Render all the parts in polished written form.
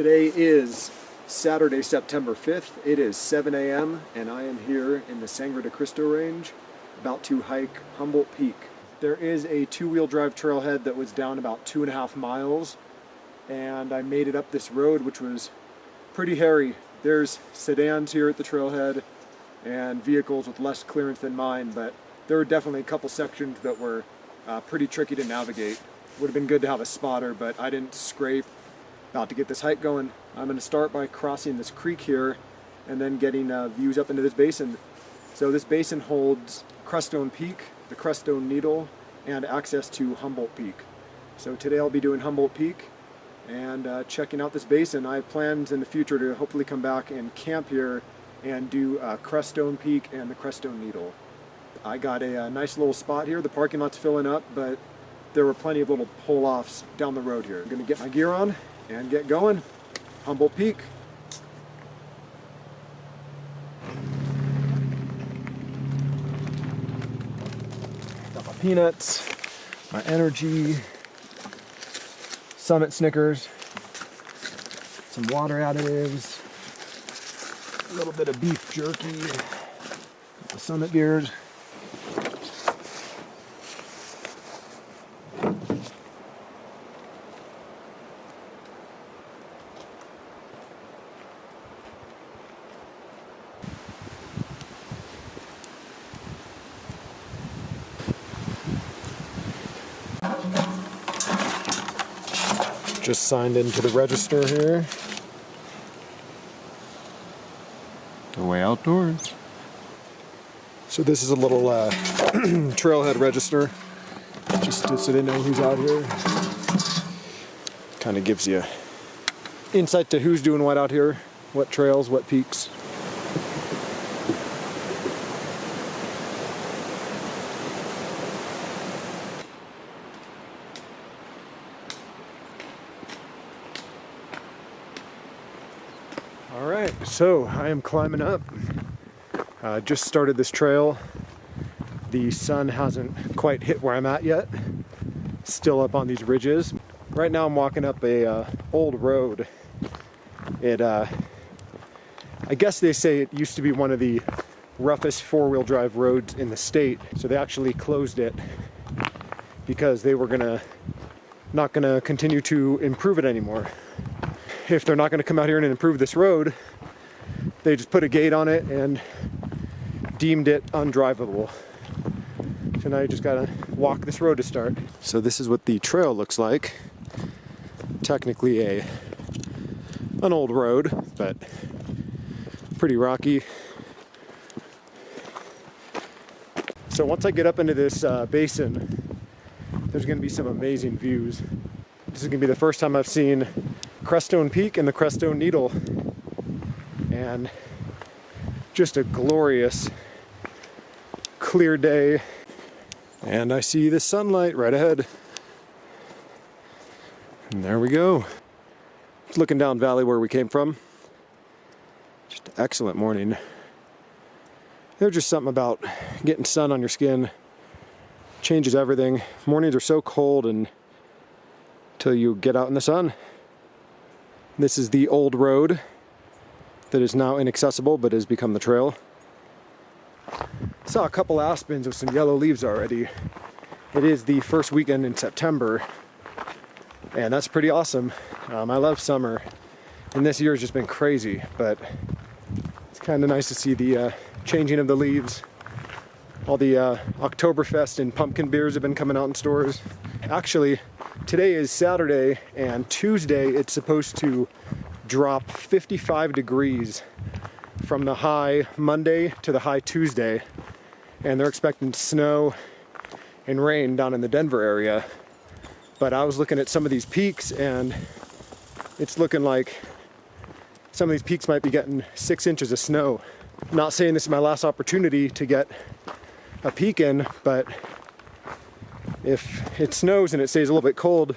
Today is Saturday, September 5th. It is 7 a.m. and I am here in the Sangre De Cristo range, about to hike Humboldt Peak. There is a two-wheel drive trailhead that was down about 2.5 miles, and I made it up this road, which was pretty hairy. There's sedans here at the trailhead and vehicles with less clearance than mine, but there were definitely a couple sections that were pretty tricky to navigate. Would have been good to have a spotter, but I didn't scrape. About to get this hike going. I'm going to start by crossing this creek here and then getting views up into this basin. So this basin holds Crestone Peak, the Crestone Needle, and access to Humboldt Peak. So today I'll be doing Humboldt Peak and checking out this basin. I have plans in the future to hopefully come back and camp here and do Crestone Peak and the Crestone Needle. I got a nice little spot here. The parking lot's filling up, but there were plenty of little pull-offs down the road here. I'm going to get my gear on and get going. Humboldt Peak. Got my peanuts, my energy, Summit Snickers, some water additives, a little bit of beef jerky, the Summit beers. Just signed into the register here. The way outdoors. So this is a little trailhead register, just so they know who's out here. Kind of gives you insight to who's doing what out here, what trails, what peaks. Alright, so I am climbing up. Just started this trail. The sun hasn't quite hit where I'm at yet. Still up on these ridges. Right now I'm walking up a old road. I guess they say it used to be one of the roughest four-wheel drive roads in the state. So they actually closed it because they were not gonna continue to improve it anymore. If they're not going to come out here and improve this road, they just put a gate on it and deemed it undrivable. So now you just got to walk this road to start. So this is what the trail looks like. Technically an old road, but pretty rocky. So once I get up into this basin, there's going to be some amazing views. This is going to be the first time I've seen Crestone Peak and the Crestone Needle, and just a glorious clear day, and I see the sunlight right ahead, and there we go. Just looking down valley where we came from. Just an excellent morning. There's just something about getting sun on your skin, changes everything. Mornings are so cold until you get out in the sun. This is the old road that is now inaccessible but has become the trail. Saw a couple aspens with some yellow leaves already. It is the first weekend in September, and that's pretty awesome. I love summer, and this year has just been crazy, but it's kind of nice to see the changing of the leaves. All the Oktoberfest and pumpkin beers have been coming out in stores. Actually, today is Saturday, and Tuesday it's supposed to drop 55 degrees from the high Monday to the high Tuesday, and they're expecting snow and rain down in the Denver area. But I was looking at some of these peaks, and it's looking like some of these peaks might be getting 6 inches of snow. I'm not saying this is my last opportunity to get a peak in, but if it snows and it stays a little bit cold,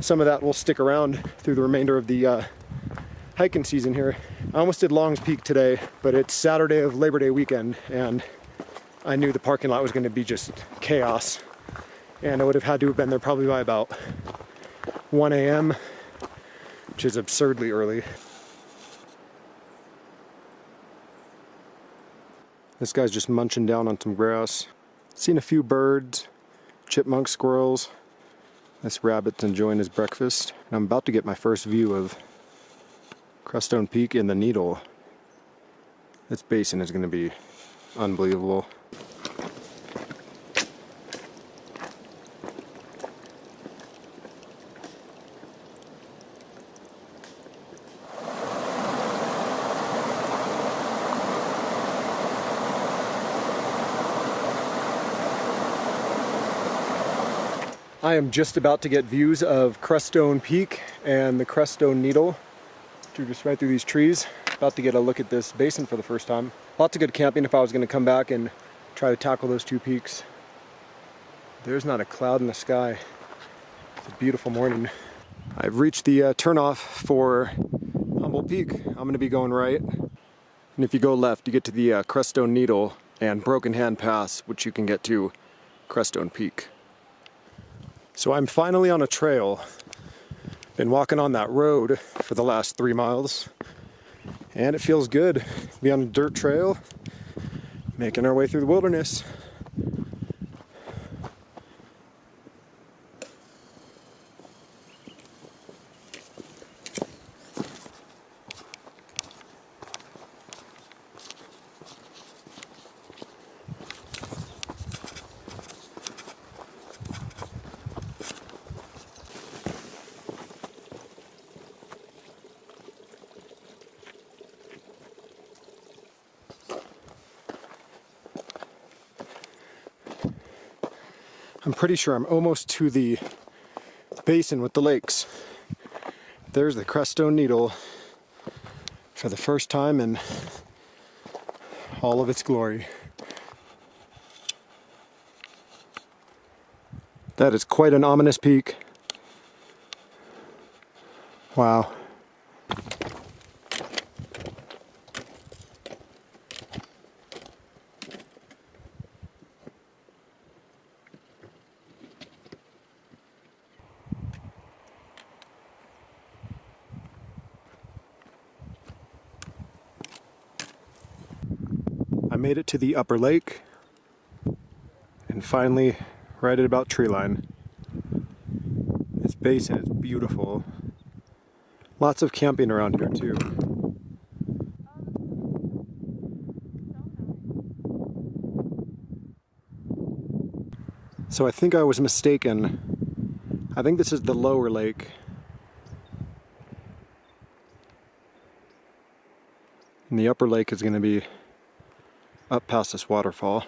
some of that will stick around through the remainder of the hiking season here. I almost did Long's Peak today, but it's Saturday of Labor Day weekend, and I knew the parking lot was going to be just chaos, and I would have had to have been there probably by about 1 a.m. which is absurdly early. This guy's just munching down on some grass. Seen a few birds, chipmunk, squirrels. This rabbit's enjoying his breakfast. And I'm about to get my first view of Crestone Peak in the Needle. This basin is going to be unbelievable. I am just about to get views of Crestone Peak and the Crestone Needle. Just right through these trees. About to get a look at this basin for the first time. Lots of good camping if I was going to come back and try to tackle those two peaks. There's not a cloud in the sky. It's a beautiful morning. I've reached the turnoff for Humboldt Peak. I'm going to be going right. And if you go left, you get to the Crestone Needle and Broken Hand Pass, which you can get to Crestone Peak. So I'm finally on a trail. Been walking on that road for the last 3 miles, and it feels good to be on a dirt trail, making our way through the wilderness. I'm pretty sure I'm almost to the basin with the lakes. There's the Crestone Needle for the first time in all of its glory. That is quite an ominous peak. Wow. I made it to the upper lake and finally right at about tree line. This basin is beautiful. Lots of camping around here too. So I think I was mistaken. I think this is the lower lake. And the upper lake is going to be up past this waterfall.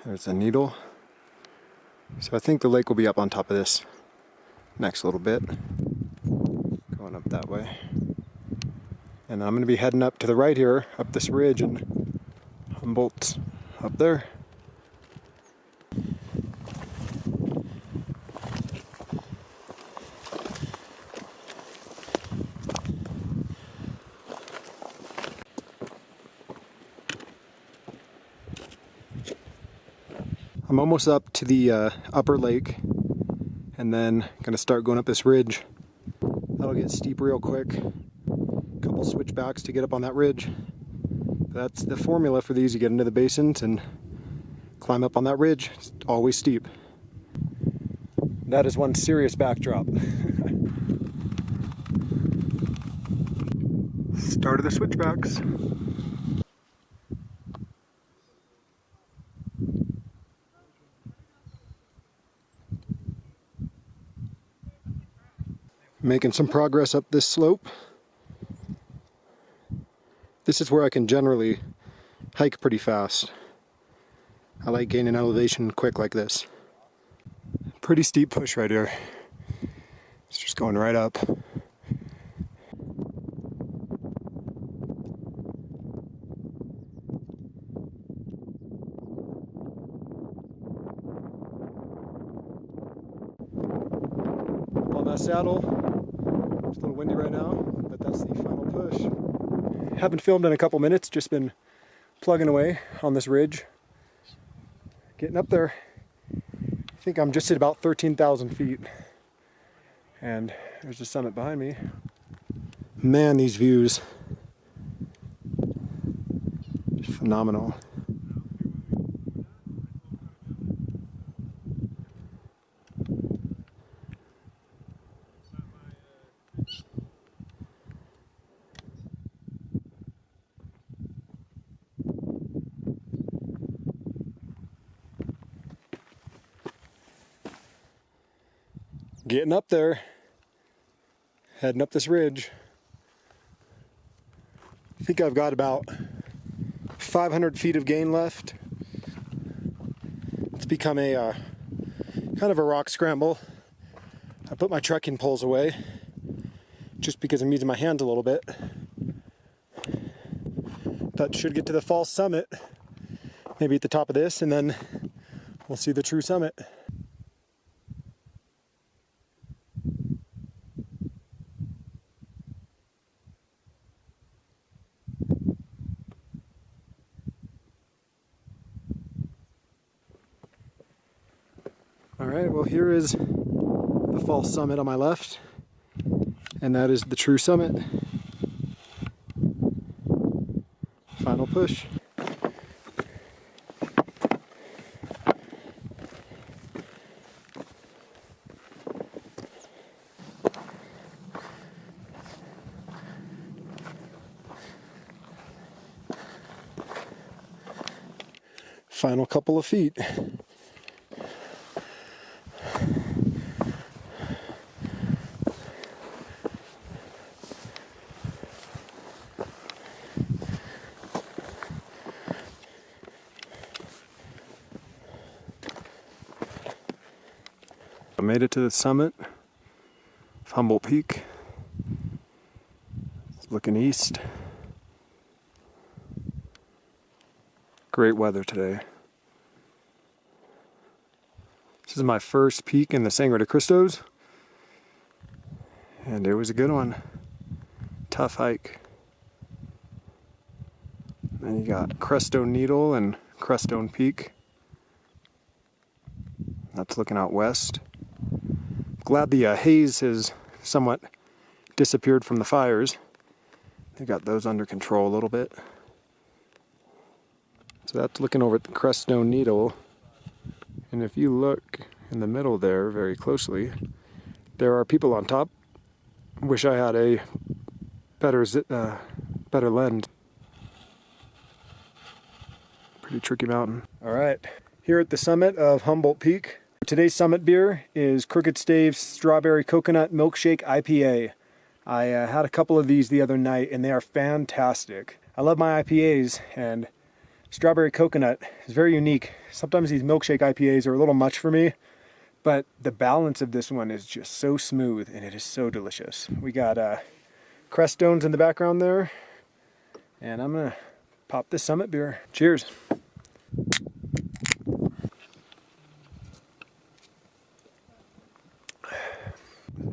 There's the Needle. So I think the lake will be up on top of this next little bit. Going up that way. And I'm going to be heading up to the right here, up this ridge, and Humboldt's up there. I'm almost up to the upper lake, and then gonna start going up this ridge. That'll get steep real quick. A couple switchbacks to get up on that ridge. That's the formula for these. You get into the basins and climb up on that ridge. It's always steep. That is one serious backdrop. Start of the switchbacks. Making some progress up this slope. This is where I can generally hike pretty fast. I like gaining elevation quick like this. Pretty steep push right here. It's just going right up. Up on that saddle. It's a little windy right now, but that's the final push. Haven't filmed in a couple minutes, just been plugging away on this ridge. Getting up there. I think I'm just at about 13,000 feet. And there's the summit behind me. Man, these views. Phenomenal. Getting up there, heading up this ridge. I think I've got about 500 feet of gain left. It's become a kind of a rock scramble. I put my trekking poles away just because I'm using my hands a little bit. That should get to the false summit, maybe at the top of this, and then we'll see the true summit. All right, well, here is the false summit on my left, and that is the true summit. Final push. Final couple of feet. I made it to the summit of Humboldt Peak. It's looking east. Great weather today. This is my first peak in the Sangre De Cristos, and it was a good one. Tough hike. Then you got Crestone Needle and Crestone Peak. That's looking out west. Glad the haze has somewhat disappeared from the fires. They got those under control a little bit. So that's looking over at the Crestone Needle. And if you look in the middle there very closely, there are people on top. Wish I had a better lens. Pretty tricky mountain. All right, here at the summit of Humboldt Peak. Today's summit beer is Crooked Stave's Strawberry Coconut Milkshake IPA. I had a couple of these the other night and they are fantastic. I love my IPAs, and Strawberry Coconut is very unique. Sometimes these milkshake IPAs are a little much for me, but the balance of this one is just so smooth and it is so delicious. We got Crestones in the background there, and I'm gonna pop this summit beer. Cheers.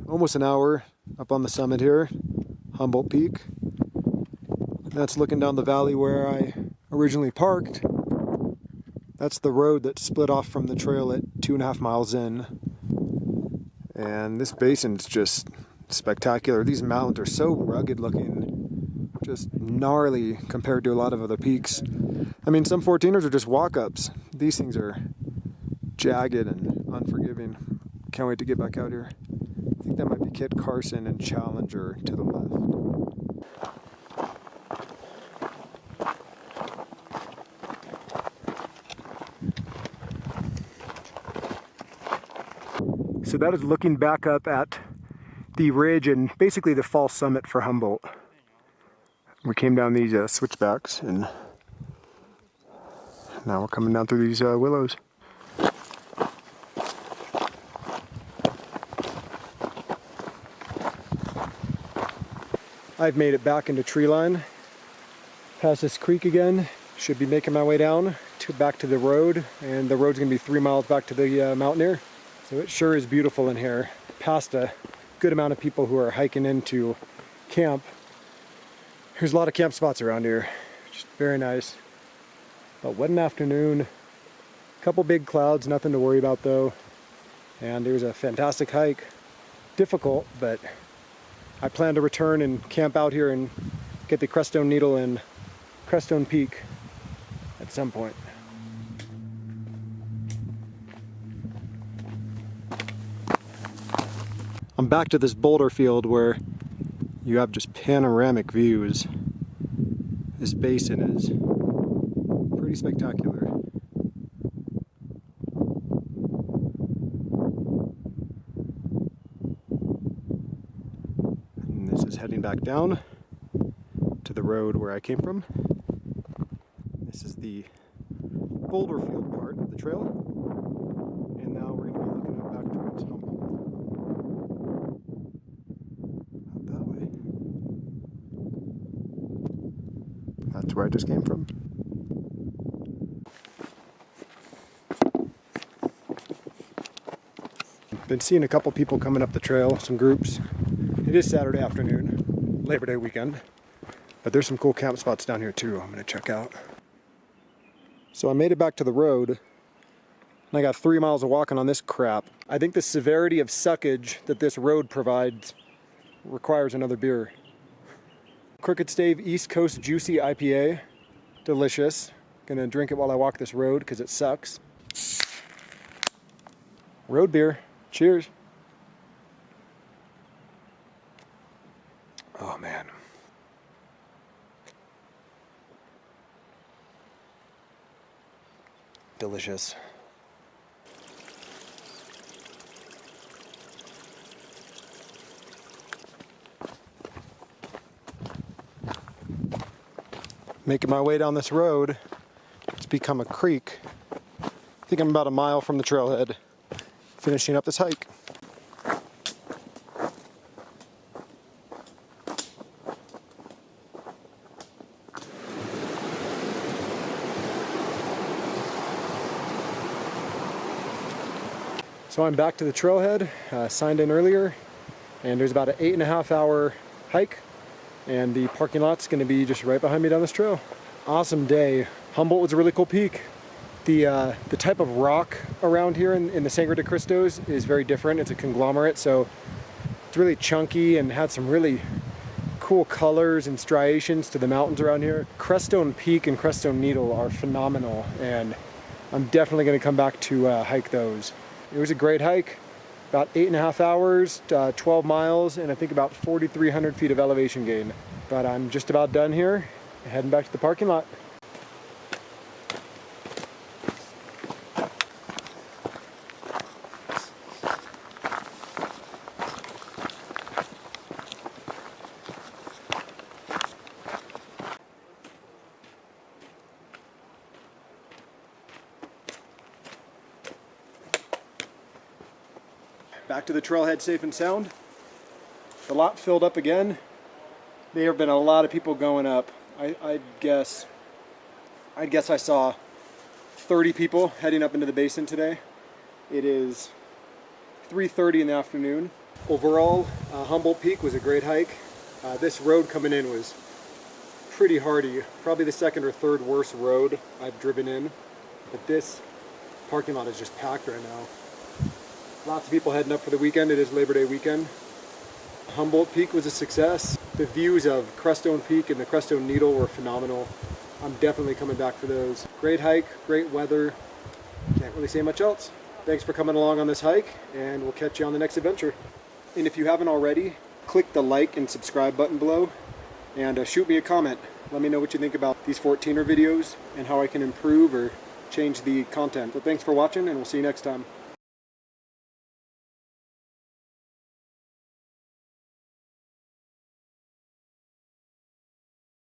Almost an hour up on the summit here, Humboldt Peak. That's looking down the valley where I originally parked. That's the road that split off from the trail at 2.5 miles in. And this basin's just spectacular. These mountains are so rugged looking, just gnarly compared to a lot of other peaks. I mean, some 14ers are just walk-ups. These things are jagged and unforgiving. Can't wait to get back out here. I think that might be Kit Carson and Challenger to the left. So that is looking back up at the ridge and basically the false summit for Humboldt. We came down these switchbacks, and now we're coming down through these willows. I've made it back into tree line, past this creek again. Should be making my way down back to the road, and the road's gonna be 3 miles back to the mountaineer. So it sure is beautiful in here. Past a good amount of people who are hiking into camp. There's a lot of camp spots around here, just very nice. But what an afternoon. Couple big clouds, nothing to worry about though. and it was a fantastic hike. Difficult, but I plan to return and camp out here and get the Crestone Needle and Crestone Peak at some point. I'm back to this boulder field where you have just panoramic views. This basin is pretty spectacular. And this is heading back down to the road where I came from. This is the boulder field part of the trail. And now we're going to be looking up back towards Humboldt. Out that way. That's where I just came from. Been seeing a couple people coming up the trail, some groups. It is Saturday afternoon, Labor Day weekend, but there's some cool camp spots down here too I'm gonna check out. So I made it back to the road, and I got 3 miles of walking on this crap. I think the severity of suckage that this road provides requires another beer. Crooked Stave East Coast Juicy IPA, delicious. Gonna drink it while I walk this road because it sucks. Road beer. Cheers. Oh man. Delicious. Making my way down this road. It's become a creek. I think I'm about a mile from the trailhead. Finishing up this hike. So I'm back to the trailhead, signed in earlier, and there's about an 8.5 hour hike, and the parking lot's gonna be just right behind me down this trail. Awesome day. Humboldt was a really cool peak. The type of rock around here in the Sangre De Cristos is very different. It's a conglomerate, so it's really chunky and had some really cool colors and striations to the mountains around here. Crestone Peak and Crestone Needle are phenomenal, and I'm definitely going to come back to hike those. It was a great hike, about 8.5 hours, 12 miles, and I think about 4,300 feet of elevation gain. But I'm just about done here, heading back to the parking lot. Back to the trailhead safe and sound. The lot filled up again. There have been a lot of people going up. I'd guess I saw 30 people heading up into the basin today. It is 3:30 in the afternoon. Overall, Humboldt Peak was a great hike. This road coming in was pretty hardy. Probably the second or third worst road I've driven in. But this parking lot is just packed right now. Lots of people heading up for the weekend. It is Labor Day weekend. Humboldt Peak was a success. The views of Crestone Peak and the Crestone Needle were phenomenal. I'm definitely coming back for those. Great hike, great weather. Can't really say much else. Thanks for coming along on this hike, and we'll catch you on the next adventure. And if you haven't already, click the like and subscribe button below, and shoot me a comment. Let me know what you think about these 14er videos and how I can improve or change the content. So thanks for watching, and we'll see you next time.